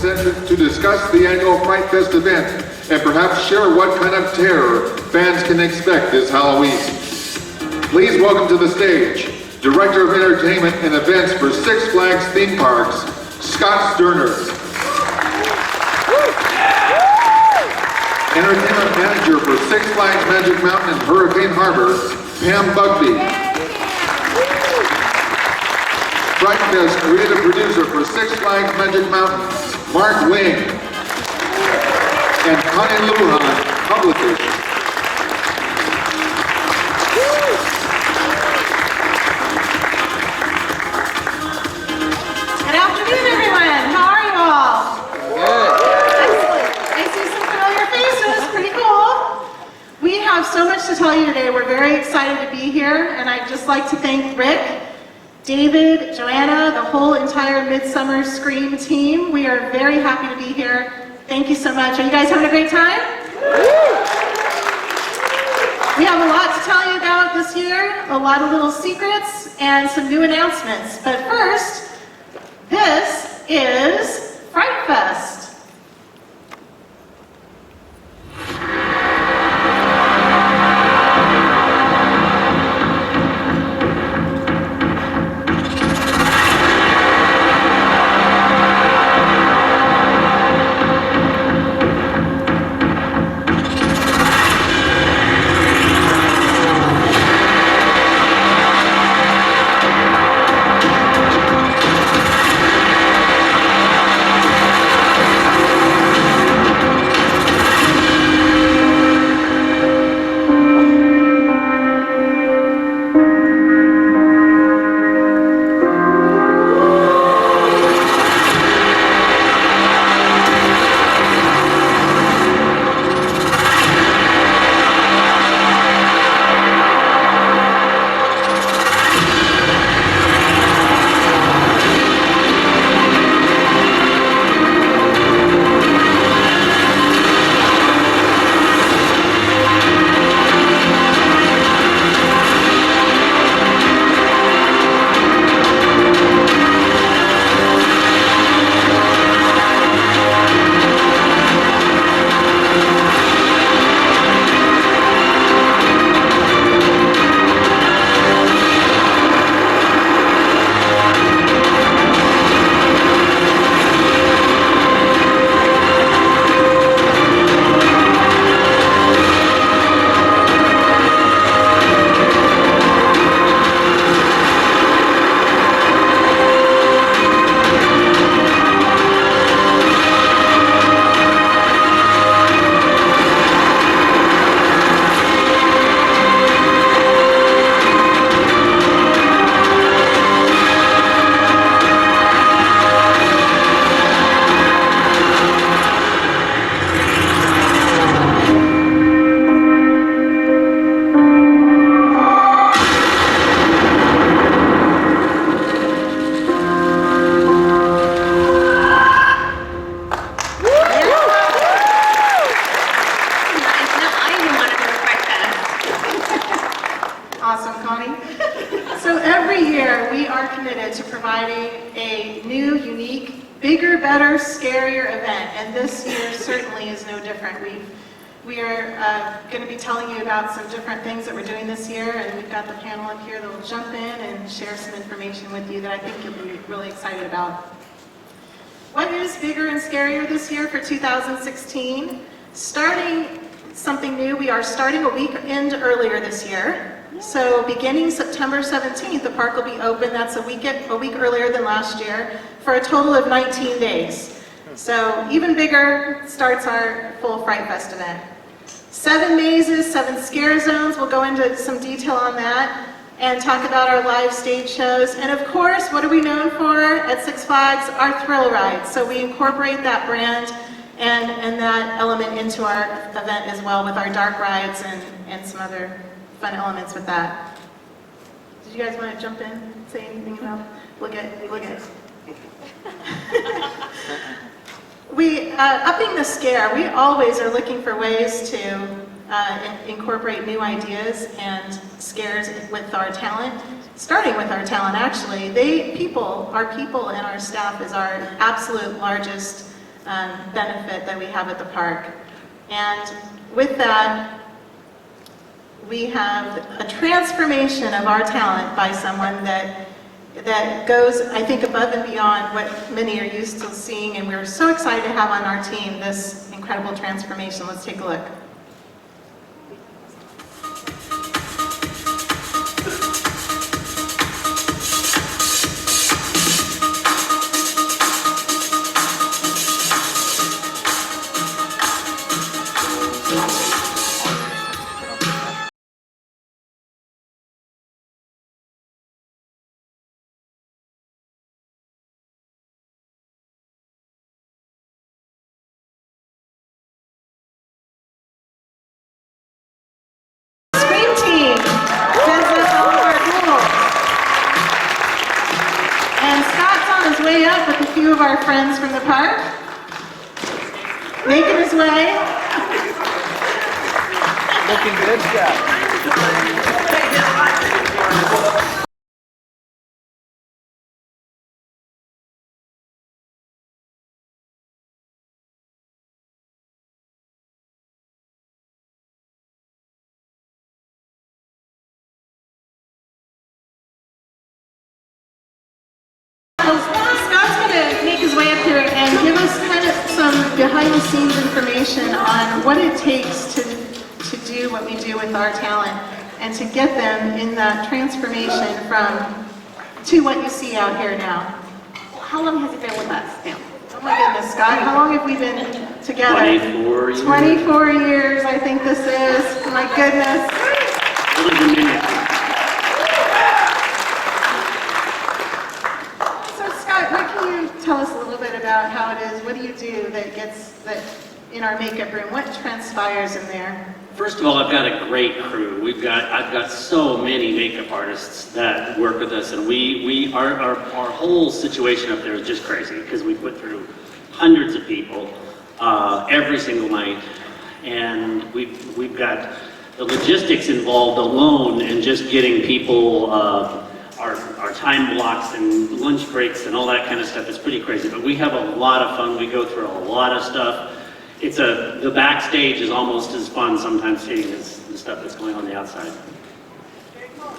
to discuss the annual Fright Fest event and perhaps share what kind of terror fans can expect this Halloween. Please welcome to the stage, Director of Entertainment and Events for Six Flags Theme Parks, Scott Sterner. Entertainment Manager for Six Flags Magic Mountain and Hurricane Harbor, Pam Bugbee. Fright Fest Creative Producer for Six Flags Magic Mountain, Mark Wing. And Connie Lujan, Publisher. Good afternoon, everyone. How are you all? Good. Excellent. I see some familiar faces. Pretty cool. We have so much to tell you today. We're very excited to be here, and I'd just like to thank Rick, David, Joanna, the whole entire Midsummer Scream team. We are very happy to be here. Thank you so much. Are you guys having a great time? We have a lot to tell you about this year, a lot of little secrets, and some new announcements. But first, this is Fright Fest. We are going to be telling you about some different things that we're doing this year, and we've got the panel up here that will jump in and share some information with you that I think you'll be really excited about. What is bigger and scarier this year for 2016? Starting something new, we are starting a weekend earlier this year. So beginning September 17th, the park will be open. That's a week earlier than last year for a total of 19 days. So even bigger starts our full Fright Fest event. 7 mazes, 7 scare zones. We'll go into some detail on that and talk about our live stage shows. And of course, what are we known for at Six Flags? Our thrill rides. So we incorporate that brand and that element into our event as well with our dark rides and some other fun elements with that. Did you guys want to jump in, say anything about, look at. Upping the scare, we always are looking for ways to incorporate new ideas and scares with our talent, starting with our talent actually. Our people and our staff is our absolute largest benefit that we have at the park. And with that, we have a transformation of our talent by someone that goes, I think, above and beyond what many are used to seeing, and we're so excited to have on our team this incredible transformation. Let's take a look. Way up with a few of our friends from the park, making his way. Looking good, Scott. And give us kind of some behind-the-scenes information on what it takes to do what we do with our talent and to get them in that transformation to what you see out here now. How long has it been with us now? Oh my goodness, Scott, how long have we been together? 24 years. 24 years, I think this is. My goodness. Tell us a little bit about how it is. What do you do that in our makeup room? What transpires in there? First of all, I've got a great crew. I've got so many makeup artists that work with us, and our whole situation up there is just crazy because we put through hundreds of people every single night, and we've got the logistics involved alone in just getting people. Our time blocks and lunch breaks and all that kind of stuff is pretty crazy, but we have a lot of fun. We go through a lot of stuff. The backstage is almost as fun sometimes seeing as the stuff that's going on the outside. Very cool.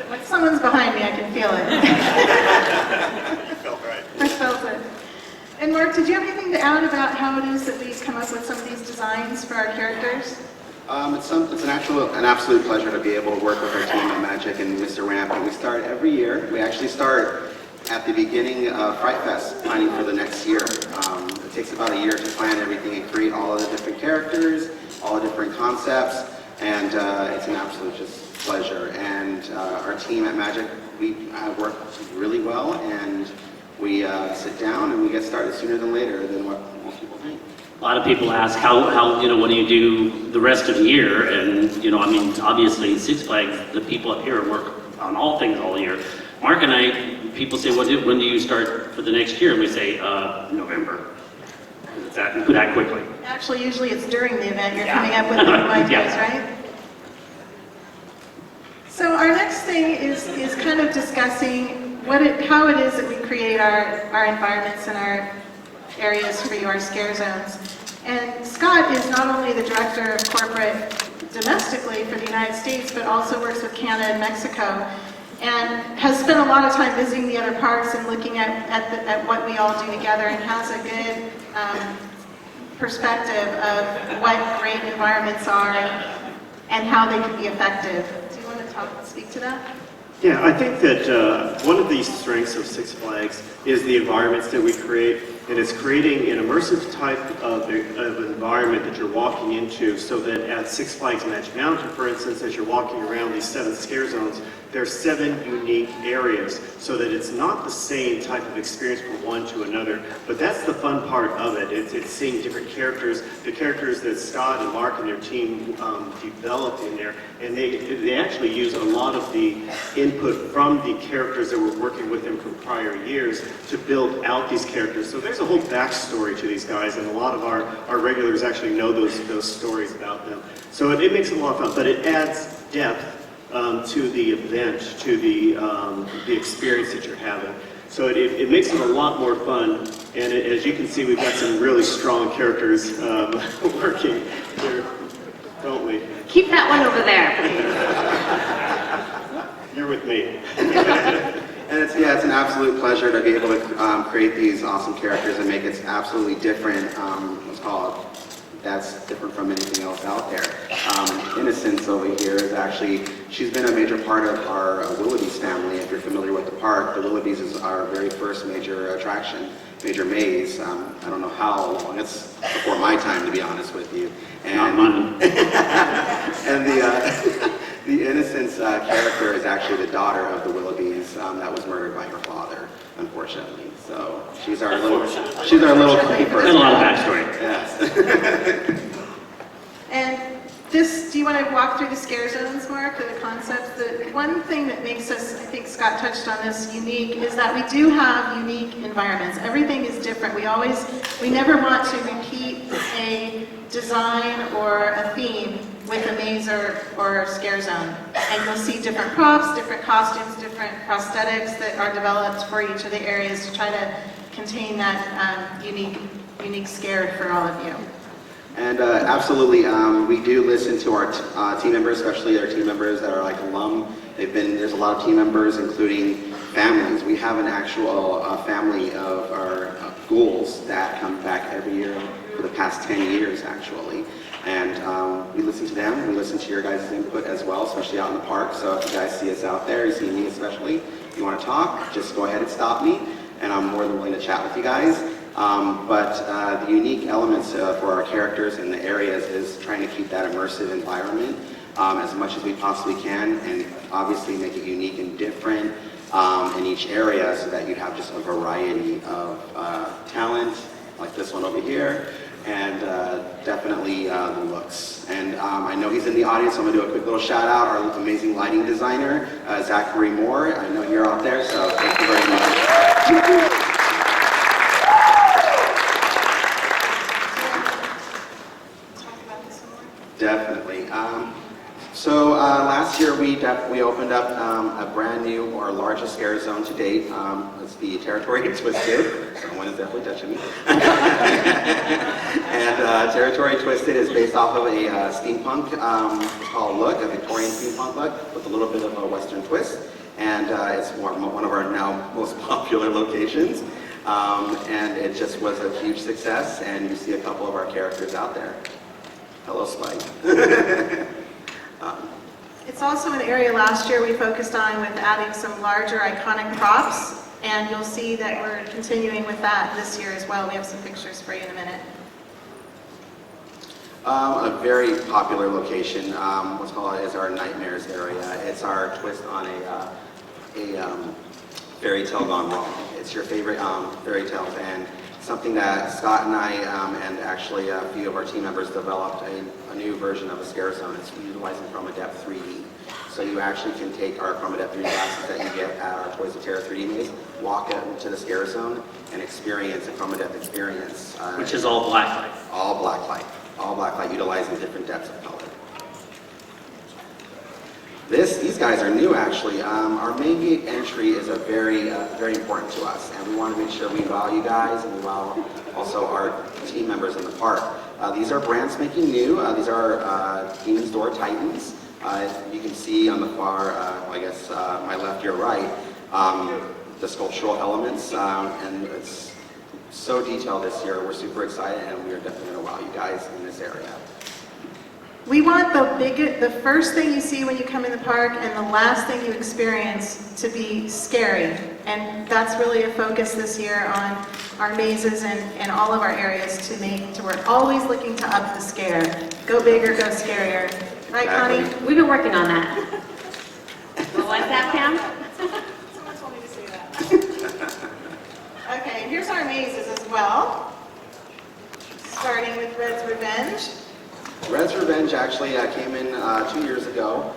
When someone's behind me, I can feel it. You felt right. I felt it. And Mark, did you have anything to add about how it is that we come up with some of these designs for our characters? It's an absolute pleasure to be able to work with our team at Magic and Mr. Ramp. And we start every year. We actually start at the beginning of Fright Fest, planning for the next year. It takes about a year to plan everything and create all of the different characters, all the different concepts, and it's an absolute just pleasure. And our team at Magic, we work really well, and we sit down and we get started sooner than later than what most people think. A lot of people ask how what do you do the rest of the year? And I mean, obviously Six Flags, the people up here work on all things all year. Mark and I, people say, when do you start for the next year? And we say November. It's that quickly. Actually, usually it's during the event you're coming up with new ideas, right? So our next thing is kind of discussing how it is that we create our environments and our areas for you, our scare zones. And Scott is not only the director of corporate domestically for the United States, but also works with Canada and Mexico, and has spent a lot of time visiting the other parks and looking at what we all do together, and has a good perspective of what great environments are and how they can be effective. Do you want to speak to that? Yeah, I think that one of the strengths of Six Flags is the environments that we create, and it's creating an immersive type of environment that you're walking into, so that at Six Flags Magic Mountain, for instance, as you're walking around these 7 scare zones, there are 7 unique areas, so that it's not the same type of experience from one to another, but that's the fun part of it. It's seeing different characters, the characters that Scott and Mark and their team developed in there, and they actually use a lot of the input from the characters that were working with them from prior years to build out these characters. So there's a whole backstory to these guys, and a lot of our regulars actually know those stories about them. So it makes it a lot of fun, but it adds depth to the event, to the experience that you're having. So it makes it a lot more fun, and as you can see, we've got some really strong characters working here, don't we? Keep that one over there, please. You're with me. And it's an absolute pleasure to be able to create these awesome characters and make it absolutely different. What's called that's different from anything else out there. Innocence over here is actually, she's been a major part of our Willoughby's family. If you're familiar with the park, the Willoughby's is our very first major attraction, major maze. I don't know how long, it's before my time, to be honest with you. And, Not mine. and the Innocence character is actually the daughter of the Willoughbys that was murdered by her father, unfortunately. So she's our little keeper. And a lot of backstory. Yes. And this, do you want to walk through the scare zones, Mark, or the concepts? The one thing that makes us, I think Scott touched on this, unique is that we do have unique environments. Everything is different. We never want to repeat a design or a theme with a maze or a scare zone. And you'll see different props, different costumes, different prosthetics that are developed for each of the areas to try to contain that unique scare for all of you. And absolutely, we do listen to our team members, especially our team members that are like alum. There's a lot of team members, including families. We have an actual family of our ghouls that come back every year for the past 10 years, actually. And we listen to them. We listen to your guys' input as well, especially out in the park. So if you guys see us out there, you see me especially, if you want to talk, just go ahead and stop me, and I'm more than willing to chat with you guys. But the unique elements for our characters in the areas is trying to keep that immersive environment as much as we possibly can, and obviously make it unique and different in each area so that you have just a variety of talent, like this one over here, and definitely the looks. And I know he's in the audience, so I'm going to do a quick little shout out, our amazing lighting designer, Zachary Moore. I know you're out there, so thank you very much. Definitely. So last year we opened up a brand new, our largest scare zone to date. It's the Territory Twisted. Someone is definitely touching me. And Territory Twisted is based off of a steampunk called look, a Victorian steampunk look with a little bit of a Western twist. And it's one of our now most popular locations. And it just was a huge success, and you see a couple of our characters out there. Hello, Spike. It's also an area last year we focused on with adding some larger iconic props, and you'll see that we're continuing with that this year as well. We have some pictures for you in a minute. A very popular location, what's called is our Nightmares area. It's our twist on a fairy tale gone wrong. It's your favorite fairy tales, and something that Scott and I and actually a few of our team members developed a new version of a scare zone. It's utilizing ChromaDepth 3D. So you actually can take our ChromaDepth 3D glasses that you get at our Toys of Terror 3D maze, walk into the scare zone, and experience a ChromaDepth experience. Which is all black light. All black light. All black light, utilizing different depths of color. These guys are new, actually. Our main gate entry is a very important to us, and we want to make sure we wow you guys and we wow also our team members in the park. These are brand spanking new. These are Demon's Door Titans. You can see on the far, I guess my left, your right, the sculptural elements, and it's so detailed this year. We're super excited, and we are definitely going to wow you guys in this area. We want the first thing you see when you come in the park and the last thing you experience to be scary. And that's really a focus this year on our mazes and all of our areas to we're always looking to up the scare. Go bigger, go scarier. Right, Connie? We've been working on that. What was that, Pam? Someone told me to say that. Okay, here's our mazes as well. Starting with Red's Revenge. Red's Revenge actually came in 2 years ago.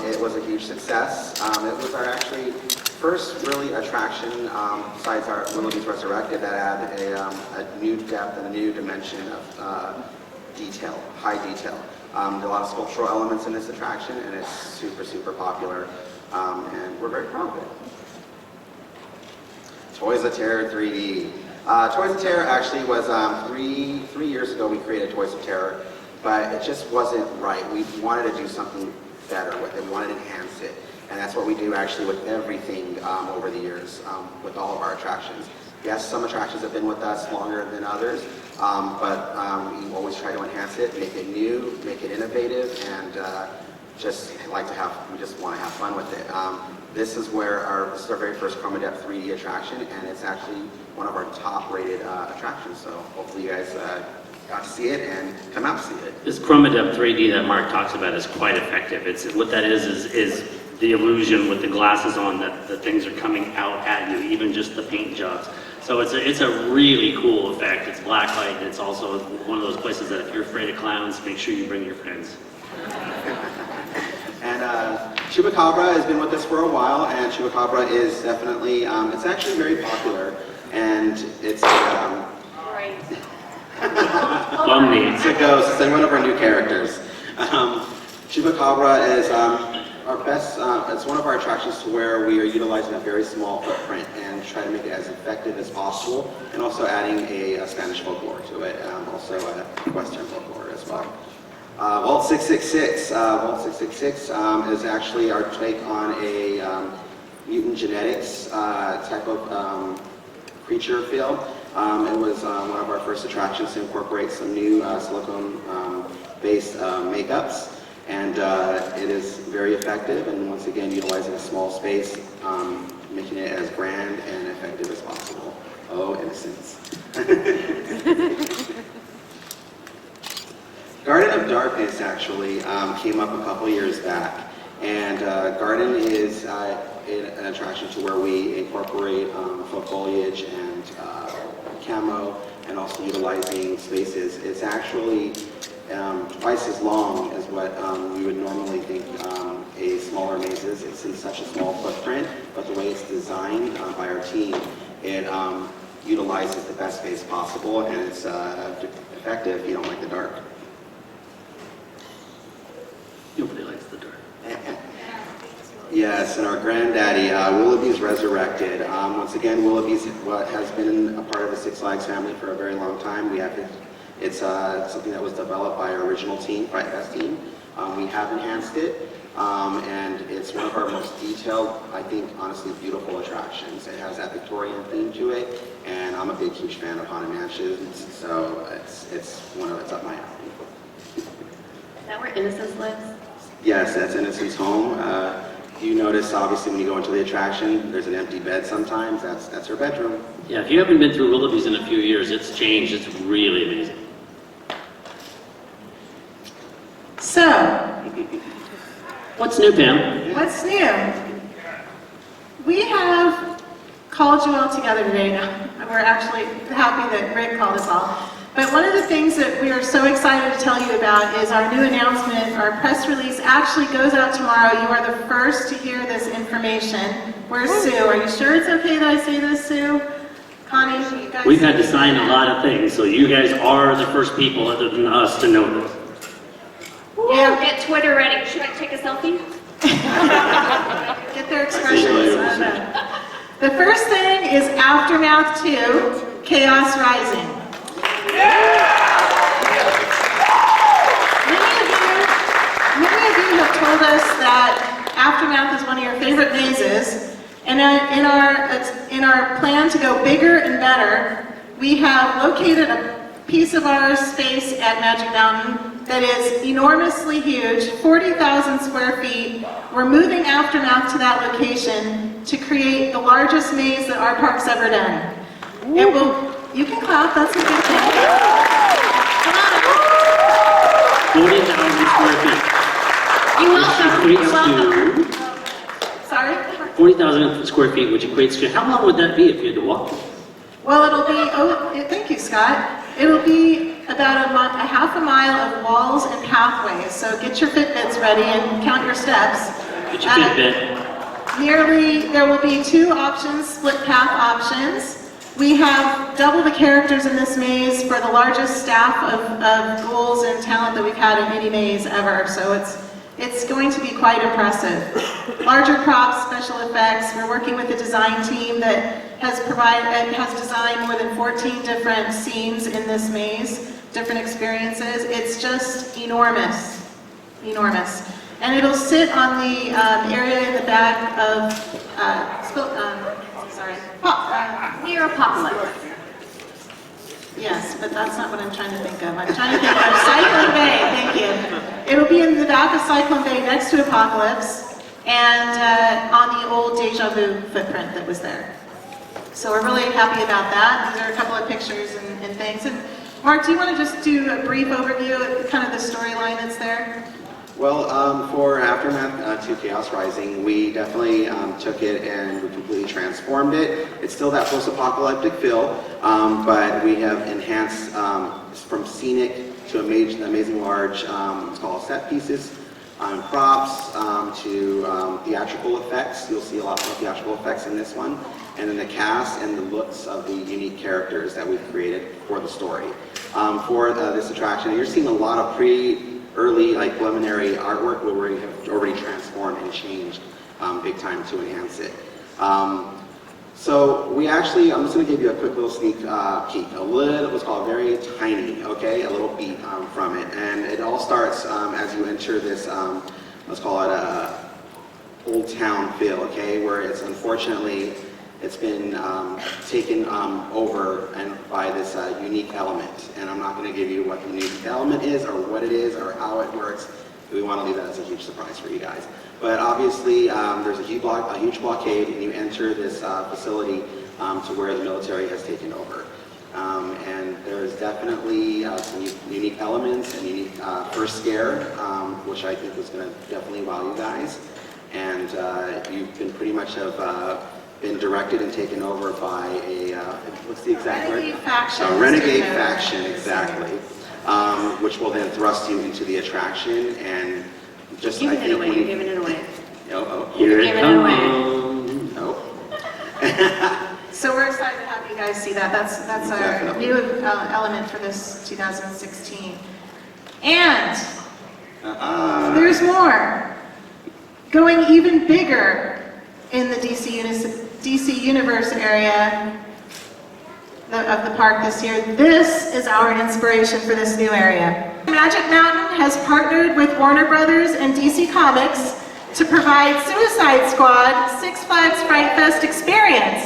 It was a huge success. It was our actually first really attraction besides our Willoughby's Resurrected that had a new depth and a new dimension of detail, high detail. There are a lot of sculptural elements in this attraction, and it's super, super popular, and we're very proud of it. Toys of Terror 3D. Toys of Terror actually was 3 years ago we created Toys of Terror, but it just wasn't right. We wanted to do something better with it. We wanted to enhance it. And that's what we do actually with everything over the years, with all of our attractions. Yes, some attractions have been with us longer than others, but we always try to enhance it, make it new, make it innovative, and we just want to have fun with it. This is this is our very first Chroma Depth 3D attraction, and it's actually one of our top-rated attractions. So hopefully you guys got to see it and come out to see it. This Chroma Depth 3D that Mark talks about is quite effective. What that is the illusion with the glasses on that the things are coming out at you, even just the paint jobs. So it's a really cool effect. It's black light. It's also one of those places that if you're afraid of clowns, make sure you bring your friends. And Chupacabra has been with us for a while, and Chupacabra is definitely, it's actually very popular, and it's Right. Bumney. It's a ghost. It's one of our new characters. Chupacabra is our best, it's one of our attractions to where we are utilizing a very small footprint and try to make it as effective as possible, and also adding a Spanish folklore to it, also a Western folklore as well. Vault 666. Vault 666 is actually our take on a mutant genetics type of creature field. It was one of our first attractions to incorporate some new silicone-based makeups, and it is very effective, and once again utilizing a small space, making it as grand and effective as possible. Oh, Innocence. Garden of Darkness actually came up a couple years back, and Garden is an attraction to where we incorporate foliage and camo, and also utilizing spaces. It's actually twice as long as what we would normally think a smaller maze is. It's in such a small footprint, but the way it's designed by our team, it utilizes the best space possible, and it's effective if you don't like the dark. Nobody likes the dark. Yes, and our granddaddy, Willoughby's Resurrected. Once again, Willoughby's has been a part of the Six Flags family for a very long time. It's something that was developed by our original team, Fright team. We have enhanced it, and it's one of our most detailed, I think, honestly, beautiful attractions. It has that Victorian theme to it, and I'm a big, huge fan of Haunted Mansions, so it's up my alley. Is that where Innocence lives? Yes, that's Innocence home. You notice, obviously, when you go into the attraction, there's an empty bed sometimes. That's her bedroom. Yeah, if you haven't been through Willoughby's in a few years, it's changed. It's really amazing. So, What's new, Pam? what's new? We have called you all together today. We're actually happy that Rick called us all. But one of the things that we are so excited to tell you about is our new announcement. Our press release actually goes out tomorrow. You are the first to hear this information. Where's Sue? Are you sure it's okay that I say this, Sue? Connie, you guys? We've had to sign a lot of things, so you guys are the first people other than us to know this. Yeah. Get Twitter ready. Should I take a selfie? Get their expressions. I don't know. The first thing is Aftermath 2, Chaos Rising. Many of you have told us that Aftermath is one of your favorite mazes, and in our plan to go bigger and better, we have located a piece of our space at Magic Mountain that is enormously huge, 40,000 square feet. We're moving Aftermath to that location to create the largest maze that our park's ever done. It will. You can clap, that's a good thing. Come on. 40,000 square feet. You're welcome. Which equates Sorry? to 40,000 square feet, which equates to, how long would that be if you had to walk? Well, it'll be, thank you, Scott. It'll be about a half a mile of walls and pathways. So get your Fitbits ready and count your steps. Get your Fitbit. There will be 2 options, split path options. We have double the characters in this maze for the largest staff of ghouls and talent that we've had in any maze ever. So it's going to be quite impressive. Larger props, special effects. We're working with a design team that has provided and has designed more than 14 different scenes in this maze, different experiences. It's just enormous, enormous. And it'll sit on the area in the back of, Near Apocalypse. yes, but that's not what I'm trying to think of. I'm trying to think of Cyclone Bay, thank you. It'll be in the back of Cyclone Bay next to Apocalypse and on the old Deja Vu footprint that was there. So we're really happy about that. These are a couple of pictures and things. And Mark, do you want to just do a brief overview of kind of the storyline that's there? Well, for Aftermath to Chaos Rising, we definitely took it and we completely transformed it. It's still that post-apocalyptic feel, but we have enhanced from scenic to amazing large, let's call it set pieces, props, to theatrical effects. You'll see a lot more theatrical effects in this one. And then the cast and the looks of the unique characters that we've created for the story. For this attraction, you're seeing a lot of early, like preliminary artwork where we have already transformed and changed big time to enhance it. So we actually, I'm just going to give you a quick little sneak peek, a little, what's called very tiny, okay, a little beat from it. And it all starts as you enter this, let's call it a old town feel, okay, where it's unfortunately, it's been taken over by this unique element. And I'm not going to give you what the unique element is or what it is or how it works. We want to leave that as a huge surprise for you guys. But obviously, there's a huge blockade, and you enter this facility to where the military has taken over. And there's definitely some unique elements and unique first scare, which I think was going to definitely wow you guys. And you've been pretty much been directed and taken over by a, what's the exact word? Renegade faction. A renegade faction, exactly. Which will then thrust you into the attraction and just, You're I giving it think, away, you're giving it away. Here it Giving it away. comes. No. So we're excited to have you guys see that. That's our Definitely. new element for this 2016. And there's more. Going even bigger in the DC Universe area of the park this year. This is our inspiration for this new area. Magic Mountain has partnered with Warner Brothers and DC Comics to provide Suicide Squad Six Flags Fright Fest experience.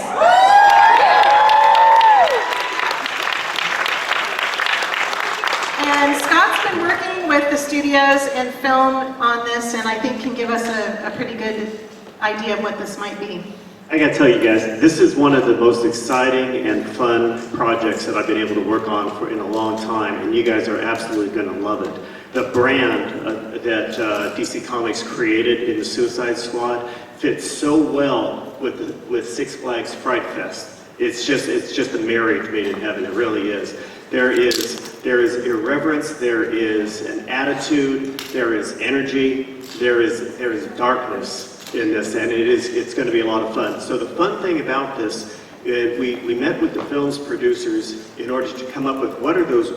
And Scott's been working with the studios and film on this, and I think can give us a pretty good idea of what this might be. I gotta tell you guys, this is one of the most exciting and fun projects that I've been able to work on in a long time, and you guys are absolutely gonna love it. The brand that DC Comics created in the Suicide Squad fits so well with Six Flags Fright Fest. It's just a marriage made in heaven. It really is. There is irreverence. There is an attitude. There is energy. There is darkness in this, and it's going to be a lot of fun. So the fun thing about this, we met with the film's producers in order to come up with what are those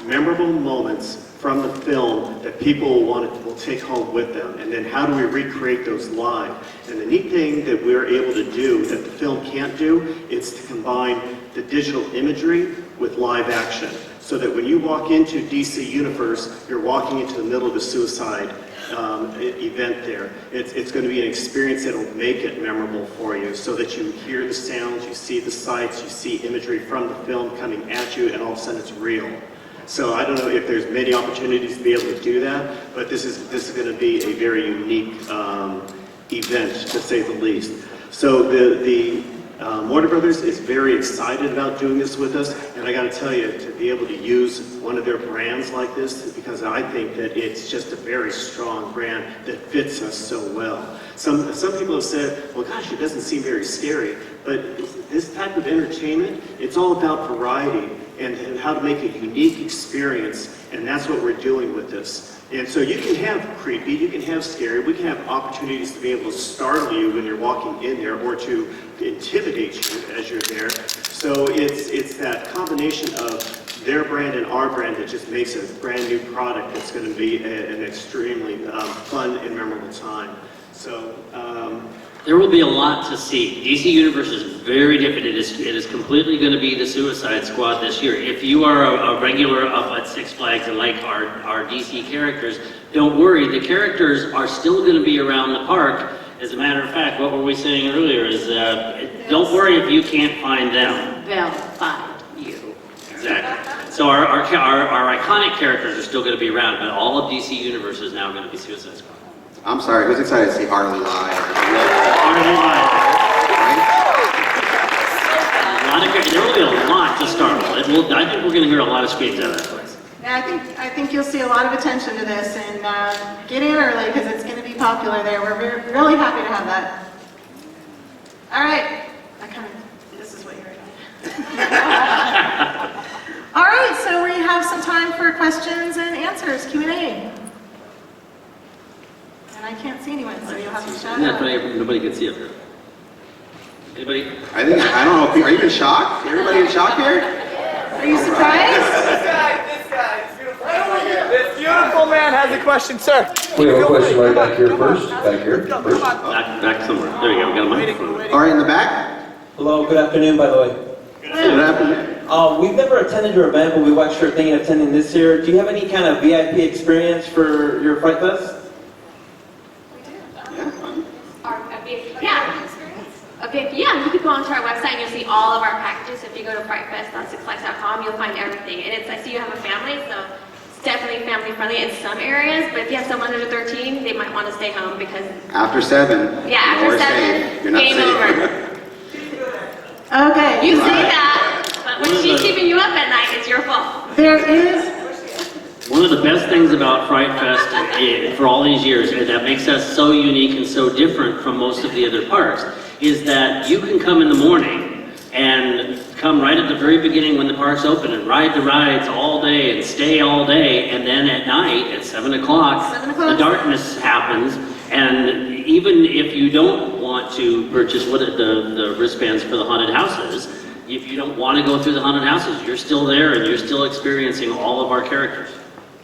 memorable moments from the film that people will take home with them, and then how do we recreate those live? And the neat thing that we're able to do that the film can't do is to combine the digital imagery with live action, so that when you walk into DC Universe, you're walking into the middle of the suicide event there. It's going to be an experience that will make it memorable for you, so that you hear the sounds, you see the sights, you see imagery from the film coming at you, and all of a sudden it's real. So I don't know if there's many opportunities to be able to do that, but this is going to be a very unique event, to say the least. So the Warner Brothers is very excited about doing this with us, and I got to tell you, to be able to use one of their brands like this, because I think that it's just a very strong brand that fits us so well. Some people have said, well, gosh, it doesn't seem very scary, but this type of entertainment, it's all about variety and how to make a unique experience, and that's what we're doing with this. And so you can have creepy, you can have scary, we can have opportunities to be able to startle you when you're walking in there, or to intimidate you as you're there. So it's that combination of their brand and our brand that just makes a brand new product that's going to be an extremely fun and memorable time. So, There will be a lot to see. DC Universe is very different. It is completely going to be the Suicide Squad this year. If you are a regular up at Six Flags and like our DC characters, don't worry. The characters are still going to be around the park. As a matter of fact, what were we saying earlier is don't worry if you can't find them. They'll find you. Exactly. So our iconic characters are still going to be around, but all of DC Universe is now going to be Suicide Squad. I'm sorry, who's excited to see Harley live? Harley live. There will be a lot to start with. I think we're going to hear a lot of screams out of that place. Yeah, I think you'll see a lot of attention to this, and get in early because it's going to be popular there. We're really happy to have that. All right. This is what you're doing. All right, so we have some time for questions and answers, Q&A. And I can't see anyone, so you'll have to shout out. Nobody can see up here. Anybody? I don't know, are you in shock? Everybody in shock here? Are you surprised? This guy, it's beautiful. This beautiful man has a question, sir. We have a question right back here first. Back here first. Back somewhere. There you go. We got a microphone. All right, in the back? Hello, good afternoon, by the way. Good afternoon. We've never attended your event, but we watched your thing attending this year. Do you have any kind of VIP experience for your Fright Fest? Yeah, you could go onto our website and you'll see all of our packages. If you go to frightfest.sixflags.com, you'll find everything. And I see you have a family, so it's definitely family friendly in some areas. But if you have someone under 13, they might want to stay home because After 7. yeah, after nowhere 7, safe. You're not game safe. over. Okay. You say that, but when she's keeping you up at night, it's your fault. There is. One of the best things about Fright Fest for all these years, and that makes us so unique and so different from most of the other parks, is that you can come in the morning and come right at the very beginning when the park's open and ride the rides all day and stay all day, and then at night at 7 o'clock, 7 o'clock. the darkness happens, and even if you don't want to purchase the wristbands for the haunted houses, if you don't want to go through the haunted houses, you're still there and you're still experiencing all of our characters.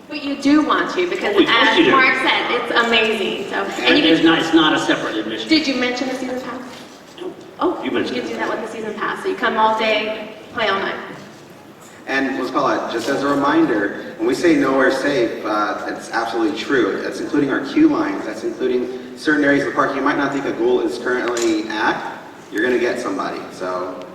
But you do want to because, Oh, of course as you do. Mark said, it's amazing. So, And you can, it's not a separate admission. did you mention the season pass? Oh, You mentioned can do that with the season pass. So you come all day, play all night. And let's call it, just as a reminder, when we say nowhere safe, it's absolutely true. That's including our queue lines. That's including certain areas of the park you might not think a ghoul is currently at. You're going to get somebody. So,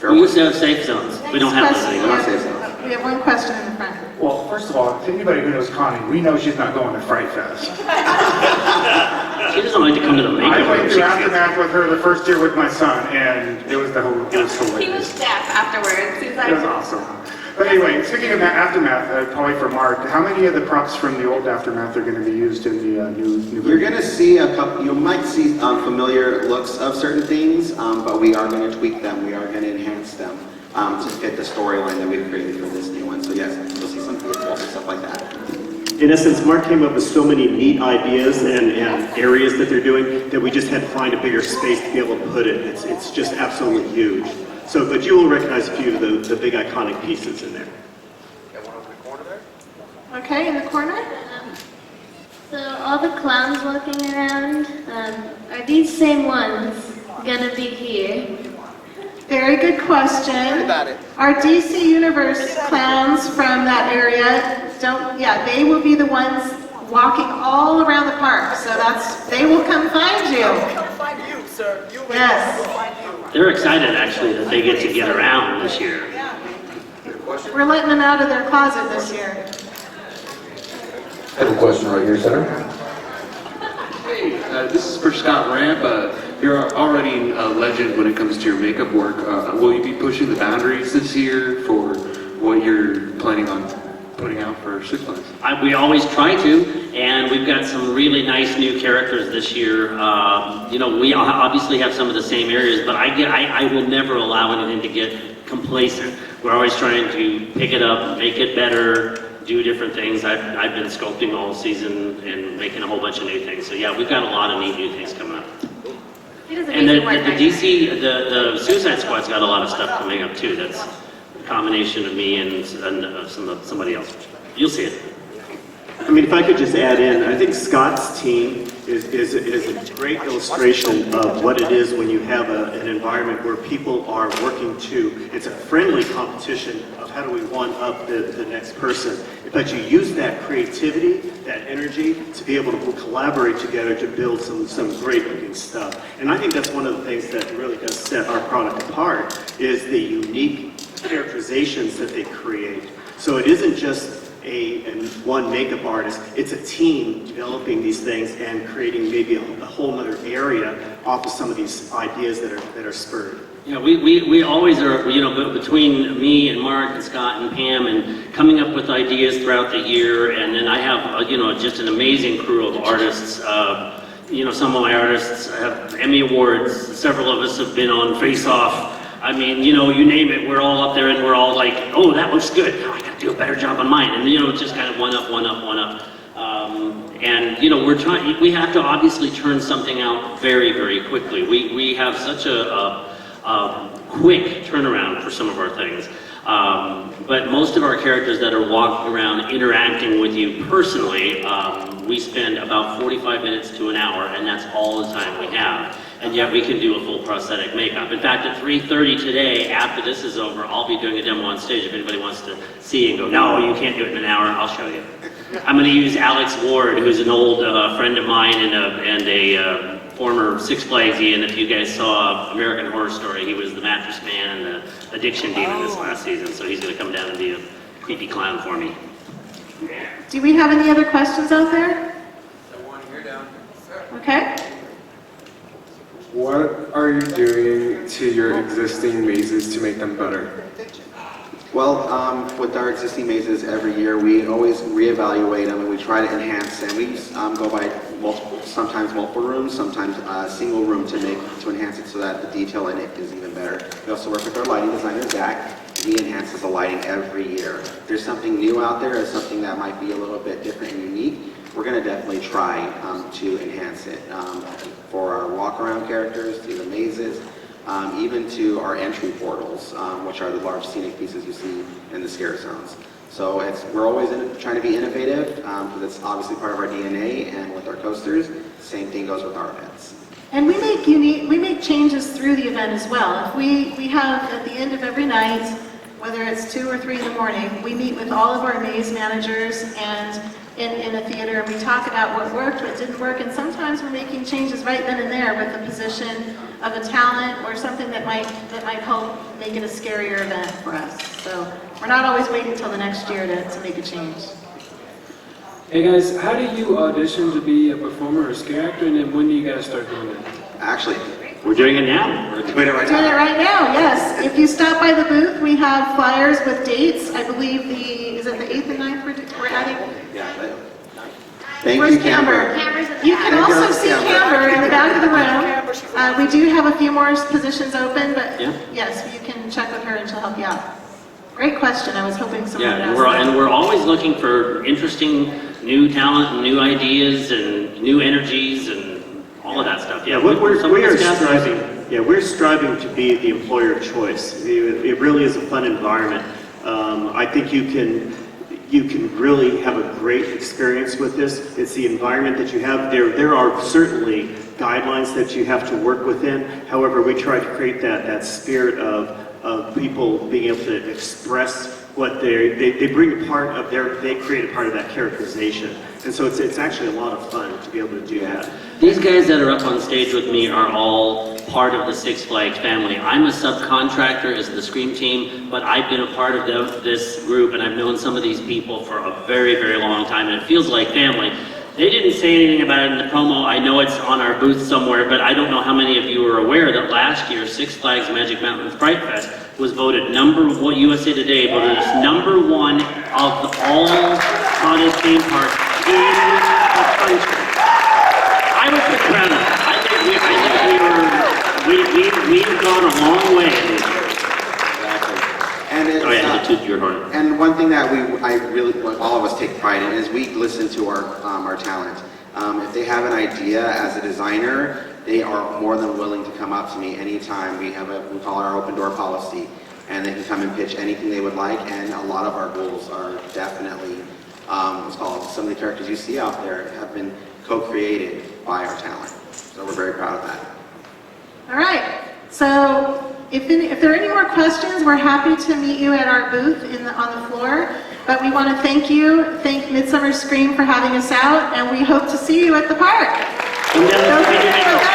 We used to have safe zones. We don't have those anymore. We have one question in the front. Well, first of all, to anybody who knows Connie, we know she's not going to Fright Fest. She doesn't like to come to the makeup I room. went through Aftermath with her the first year with my son, and it was He was hilarious. deaf afterwards. He was like, It was awesome. But anyway, speaking of that Aftermath, probably for Mark, how many of the props from the old Aftermath are going to be used in the new You're version? going to see a couple, you might see familiar looks of certain things, but we are going to tweak them. We are going to enhance them to fit the storyline that we've created for this new one. So yes, you'll see some vehicles and stuff like that. in essence, Mark came up with so many neat ideas and areas that they're doing that we just had to find a bigger space to be able to put it. It's just absolutely huge. So, but you will recognize a few of the big iconic pieces in there. Okay, in the corner? So all the clowns walking around, are these same ones gonna be here? Very good question. Our DC Universe clowns from that area they will be the ones walking all around the park. So they will come find you. Come find you, sir. You Yes. will find you. They're excited actually that they get to get around this year. We're letting them out of their closet this year. I have a question right here, Senator. Hey, this is for Scott Ramp. You're already a legend when it comes to your makeup work. Will you be pushing the boundaries this year for what you're planning on putting out for Six Flags? We always try to, and we've got some really nice new characters this year. We obviously have some of the same areas, but I will never allow anything to get complacent. We're always trying to pick it up, make it better, do different things. I've been sculpting all season and making a whole bunch of new things. So yeah, we've got a lot of neat new things coming up. he does And the amazing work. DC, the Suicide Squad's got a lot of stuff coming up too. That's a combination of me and somebody else. You'll see it. I mean, if I could just add in, I think Scott's team is a great illustration of what it is when you have an environment where people are working to, it's a friendly competition of how do we one-up the next person. But you use that creativity, that energy, to be able to collaborate together to build some great looking stuff. And I think that's one of the things that really does set our product apart, is the unique characterizations that they create. So it isn't just one makeup artist, it's a team developing these things and creating maybe a whole other area off of some of these ideas that are spurred. Yeah, we always are, you know, between me and Mark and Scott and Pam and coming up with ideas throughout the year, and then I have, you know, just an amazing crew of artists. You know, some of my artists have Emmy Awards, several of us have been on Face Off. I mean, you know, you name it, we're all up there and we're all like, oh, that looks good, oh, I gotta do a better job on mine. And, you know, just kind of one up. And, you know, we have to obviously turn something out very, very quickly. We have such a quick turnaround for some of our things. But most of our characters that are walking around interacting with you personally, we spend about 45 minutes to an hour, and that's all the time we have. And yet we can do a full prosthetic makeup. In fact, at 3:30 today, after this is over, I'll be doing a demo on stage. If anybody wants to see and go, no, you can't do it in an hour, I'll show you. I'm going to use Alex Ward, who's an old friend of mine and a former Six Flagsy, and if you guys saw American Horror Story, he was the mattress man and the addiction demon this last season, so he's going to come down and be a creepy clown for me. Do we have any other questions out there? Okay. What are you doing to your existing mazes to make them better? Well, with our existing mazes every year, we always reevaluate them and we try to enhance them. We go by sometimes multiple rooms, sometimes a single room to enhance it so that the detail in it is even better. We also work with our lighting designer, Zach. He enhances the lighting every year. If there's something new out there or something that might be a little bit different and unique, we're going to definitely try to enhance it for our walk-around characters, to the mazes, even to our entry portals, which are the large scenic pieces you see in the scare zones. So we're always trying to be innovative, because it's obviously part of our DNA, and with our coasters, same thing goes with our events. And we make changes through the event as well. If we have at the end of every night, whether it's 2 or 3 in the morning, we meet with all of our maze managers and in a theater, and we talk about what worked, what didn't work, and sometimes we're making changes right then and there with the position of a talent or something that might help make it a scarier event for us. So we're not always waiting until the next year to make a change. Hey guys, how do you audition to be a performer or scare actor, and then when do you guys start doing it? Actually, we're doing it now. We're doing it right We're doing now. it right now, yes. If you stop by the booth, we have flyers with dates. I believe is it the 8th and 9th we're adding? Yeah. Thank Where's you, Camber. You can also see Camber in the back of the room. We do have a few more positions open, but yes, you can check with her and she'll help you out. Great question. I was hoping someone would ask that. And we're always looking for interesting new talent and new ideas and new energies and all of that stuff. Yeah, we're striving to be the employer of choice. It really is a fun environment. I think you can really have a great experience with this. It's the environment that you have. There are certainly guidelines that you have to work within. However, we try to create that spirit of people being able to express what they bring a part of they create a part of that characterization. And so it's actually a lot of fun to be able to do that. These guys that are up on stage with me are all part of the Six Flags family. I'm a subcontractor as the Scream team, but I've been a part of this group, and I've known some of these people for a very, very long time, and it feels like family. They didn't say anything about it in the promo. I know it's on our booth somewhere, but I don't know how many of you are aware that last year Six Flags Magic Mountain Fright Fest was voted what USA Today voted as #1 of all haunted theme parks in the country. I was pretty proud of that. I think we've gone a long way. And and one thing that all of us take pride in is we listen to our talent. If they have an idea as a designer, they are more than willing to come up to me anytime. We call it our open door policy, and they can come and pitch anything they would like. And a lot of our goals are definitely some of the characters you see out there have been co-created by our talent. So we're very proud of that. All right, so if there are any more questions, we're happy to meet you at our booth on the floor. But we want to thank Midsummer Scream for having us out, and we hope to see you at the park. Come down and see your makeup.